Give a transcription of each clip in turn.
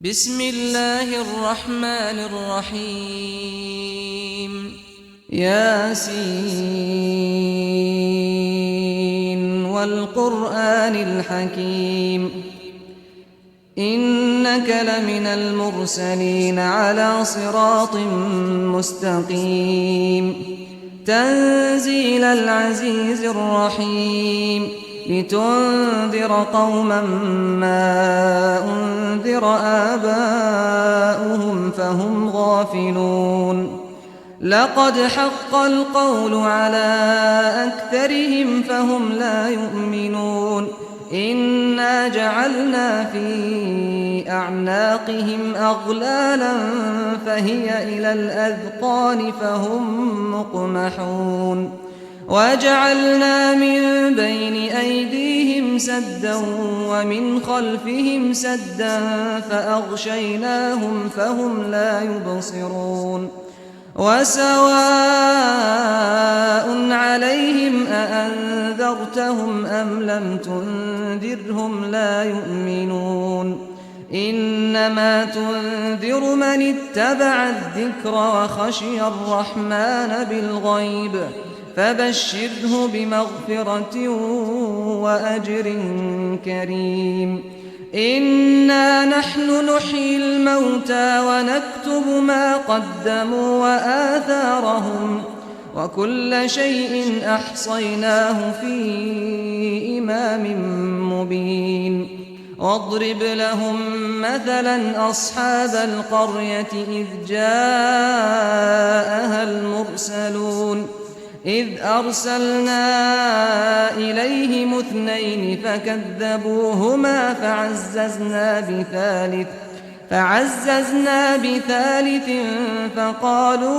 بسم الله الرحمن الرحيم ياسين والقرآن الحكيم إنك لمن المرسلين على صراط مستقيم تنزيل العزيز الرحيم لتنذر قوما ما أنذر آباؤهم فهم غافلون لقد حق القول على أكثرهم فهم لا يؤمنون إنا جعلنا في أعناقهم أغلالا فهي إلى الأذقان فهم مقمحون وجعلنا من بين أيديهم سدا ومن خلفهم سدا فأغشيناهم فهم لا يبصرون وسواء عليهم أأنذرتهم أم لم تنذرهم لا يؤمنون إنما تنذر من اتبع الذكر وخشي الرحمن بالغيب فبشره بمغفرة وأجر كريم إنا نحن نحيي الموتى ونكتب ما قدموا وآثارهم وكل شيء أحصيناه في إمام مبين واضرب لهم مثلا أصحاب القرية إذ جاءها المرسلون إذ أرسلنا إليهم اثنين فكذبوهما فعززنا بثالث فقالوا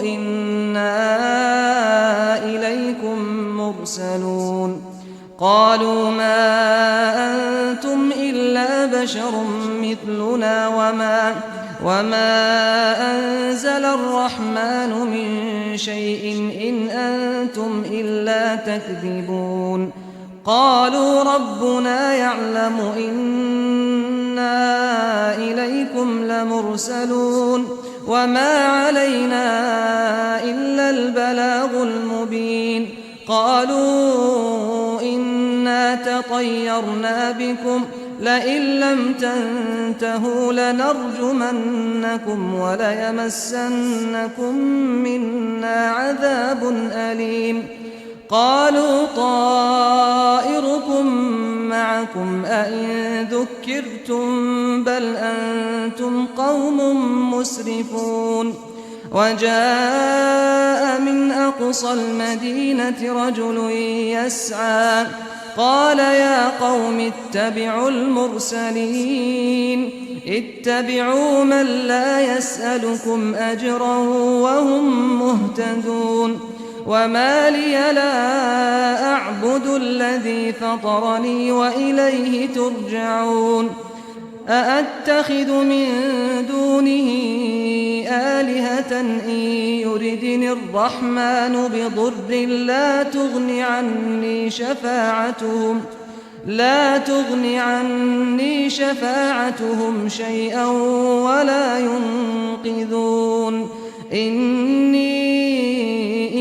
إنا إليكم مرسلون قالوا ما أنتم إلا بشر مثلنا وما أنزل الرحمن من شيء إن أنتم إلا تكذبون قالوا ربنا يعلم إنا إليكم لمرسلون وما علينا إلا البلاغ المبين قالوا إنا تطيرنا بكم لئن لم تنتهوا لنرجمنكم وليمسنكم منا عذاب أليم قالوا طائركم معكم أئن ذكرتم بل أنتم قوم مسرفون وجاء من أقصى المدينة رجل يسعى قال يا قوم اتبعوا المرسلين اتبعوا من لا يسألكم أجرا وهم مهتدون وما لي لا أعبد الذي فطرني وإليه ترجعون أأتخذ من دونه آلهة إن يردني الرحمن بضر لا تغن عني شفاعتهم شيئا ولا ينقذون إني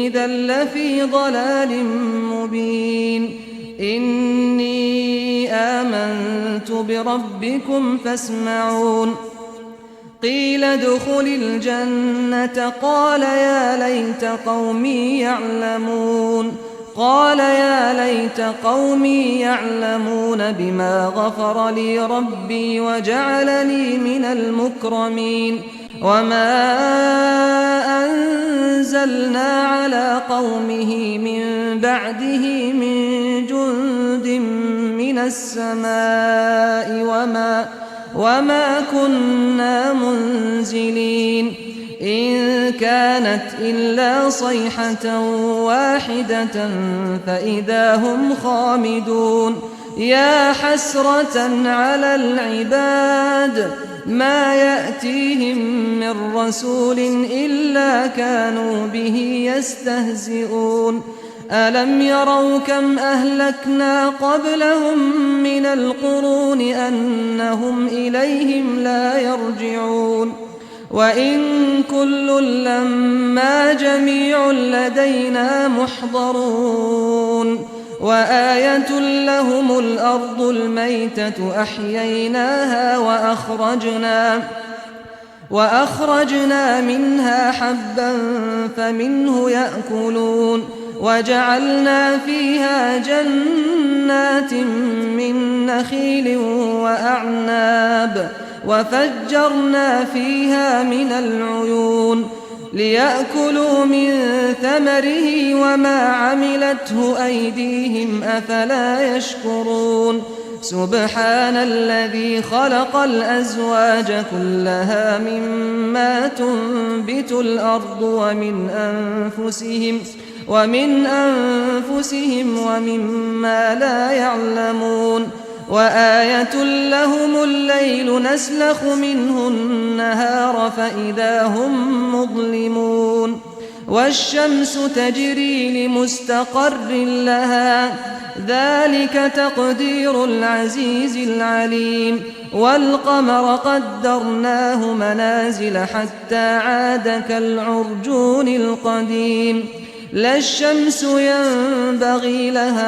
إذا لفي ضلال مبين إني آمنت بربكم فاسمعون قيل ادخل الجنة قال يا ليت قومي يعلمون بما غفر لي ربي وجعلني من المكرمين وما أنزلنا على قومه من بعده من جند من السماء وما كنا منزلين إن كانت إلا صيحة واحدة فإذا هم خامدون يا حسرة على العباد ما يأتيهم من رسول إلا كانوا به يستهزئون ألم يروا كم أهلكنا قبلهم من القرون أنهم إليهم لا يرجعون وإن كل لما جميع لدينا محضرون وآية لهم الأرض الميتة أحييناها وأخرجنا منها حبا فمنه يأكلون وجعلنا فيها جنات من نخيل وأعناب وفجرنا فيها من العيون ليأكلوا من ثمره وما عملته أيديهم أفلا يشكرون سبحان الذي خلق الأزواج كلها مما تنبت الأرض ومن أنفسهم ومما لا يعلمون وآية لهم الليل نسلخ منه النهار فإذا هم مظلمون والشمس تجري لمستقر لها ذلك تقدير العزيز العليم والقمر قدرناه منازل حتى عاد كالعرجون القديم لا الشمس ينبغي لها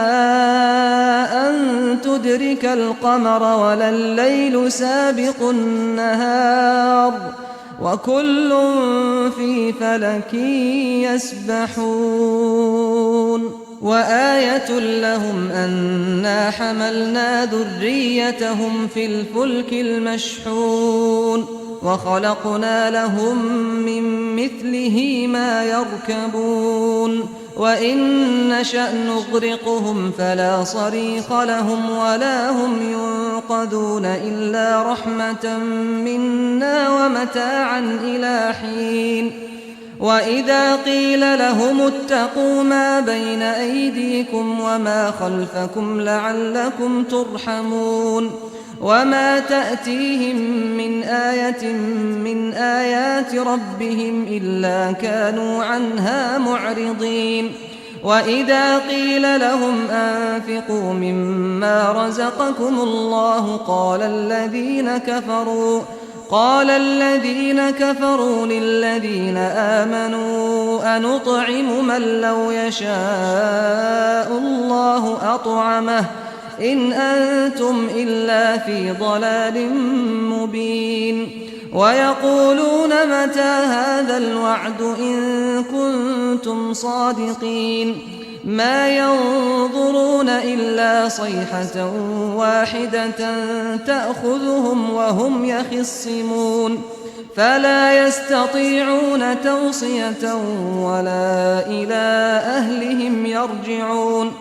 أن تدرك القمر ولا الليل سابق النهار وكل في فلك يسبحون وآية لهم أنا حملنا ذريتهم في الفلك المشحون وخلقنا لهم من مثله ما يركبون وإن نشأ نغرقهم فلا صريخ لهم ولا هم ينقذون إلا رحمة منا ومتاعا إلى حين وإذا قيل لهم اتقوا ما بين أيديكم وما خلفكم لعلكم ترحمون وما تأتيهم من آية من آيات ربهم إلا كانوا عنها معرضين وإذا قيل لهم أنفقوا مما رزقكم الله قال الذين كفروا للذين آمنوا أنطعم من لو يشاء الله أطعمه إن أنتم إلا في ضلال مبين ويقولون متى هذا الوعد إن كنتم صادقين ما ينظرون إلا صيحة واحدة تأخذهم وهم يخصمون فلا يستطيعون توصية ولا إلى أهلهم يرجعون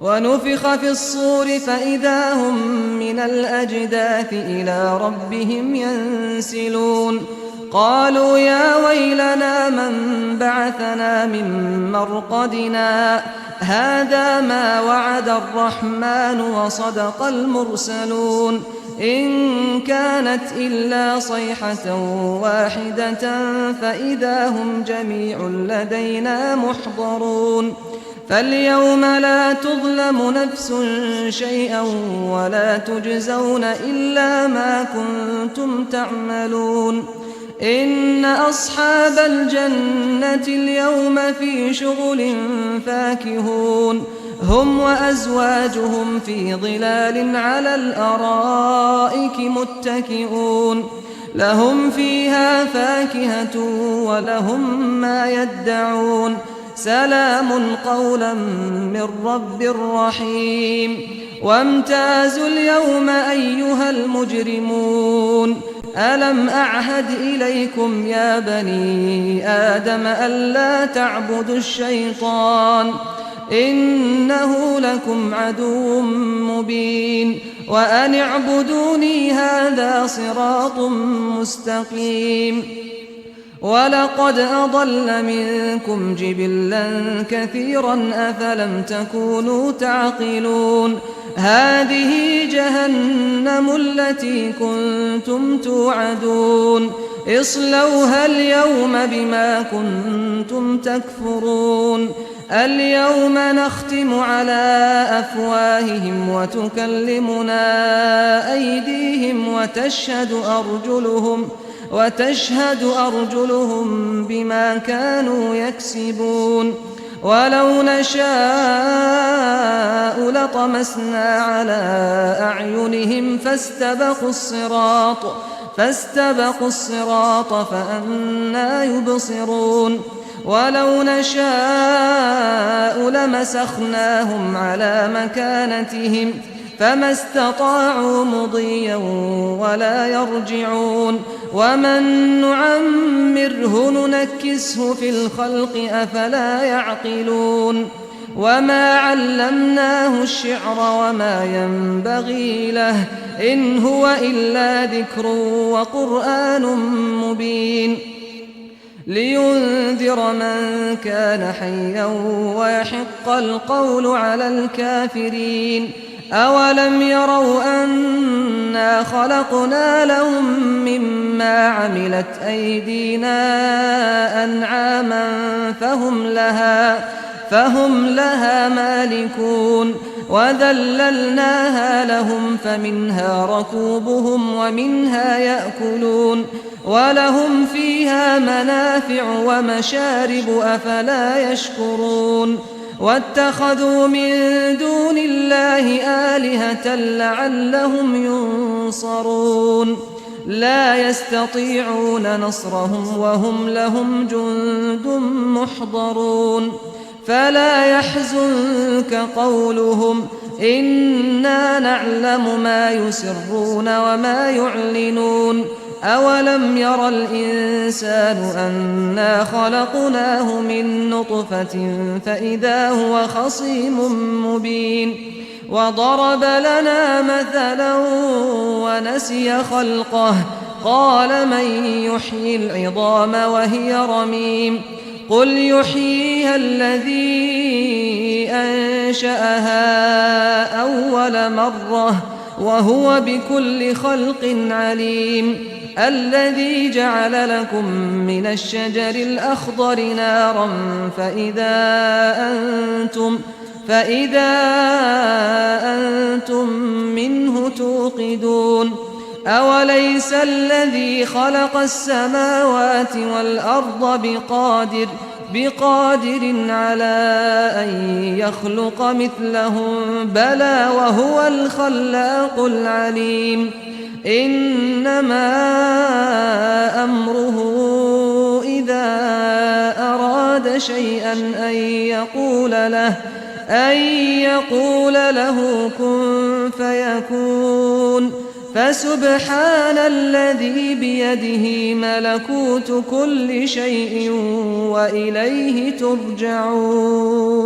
ونفخ في الصور فإذا هم من الأجداث إلى ربهم ينسلون قالوا يا ويلنا من بعثنا من مرقدنا هذا ما وعد الرحمن وصدق المرسلون إن كانت إلا صيحة واحدة فإذا هم جميع لدينا محضرون فاليوم لا تظلم نفس شيئا ولا تجزون إلا ما كنتم تعملون إن أصحاب الجنة اليوم في شغل فاكهون هم وأزواجهم في ظلال على الأرائك متكئون لهم فيها فاكهة ولهم ما يدعون سلام قولا من رب رحيم وامتازوا اليوم أيها المجرمون ألم أعهد إليكم يا بني آدم ألا تعبدوا الشيطان إنه لكم عدو مبين وأن اعبدوني هذا صراط مستقيم ولقد أضل منكم جبلا كثيرا أفلم تكونوا تعقلون هذه جهنم التي كنتم توعدون اصلوها اليوم بما كنتم تكفرون اليوم نختم على أفواههم وتكلمنا أيديهم وتشهد أرجلهم بما كانوا يكسبون ولو نشاء لطمسنا على أعينهم فاستبقوا الصراط فأنى يبصرون ولو نشاء لمسخناهم على مكانتهم فما استطاعوا مضيا ولا يرجعون ومن نعمره ننكسه في الخلق أفلا يعقلون وما علمناه الشعر وما ينبغي له إن هو إلا ذكر وقرآن مبين لينذر من كان حيا ويحق القول على الكافرين أولم يروا أنا خلقنا لهم مما عملت أيدينا أنعاما فهم لها مالكون وذللناها لهم فمنها ركوبهم ومنها يأكلون ولهم فيها منافع ومشارب أفلا يشكرون واتخذوا من دون الله آلهة لعلهم ينصرون لا يستطيعون نصرهم وهم لهم جند محضرون فلا يحزنك قولهم إنا نعلم ما يسرون وما يعلنون أولم ير الإنسان أنا خلقناه من نطفة فإذا هو خصيم مبين وضرب لنا مثلا ونسي خلقه قال من يحيي العظام وهي رميم قل يحييها الذي أنشأها أول مرة وهو بكل خلق عليم الذي جعل لكم من الشجر الأخضر نارا فإذا أنتم منه توقدون أوليس الذي خلق السماوات والأرض بقادر على أن يخلق مثلهم بلى وهو الخلاق العليم إنما أمره إذا أراد شيئا أن يقول له كن فيكون فسبحان الذي بيده ملكوت كل شيء وإليه ترجعون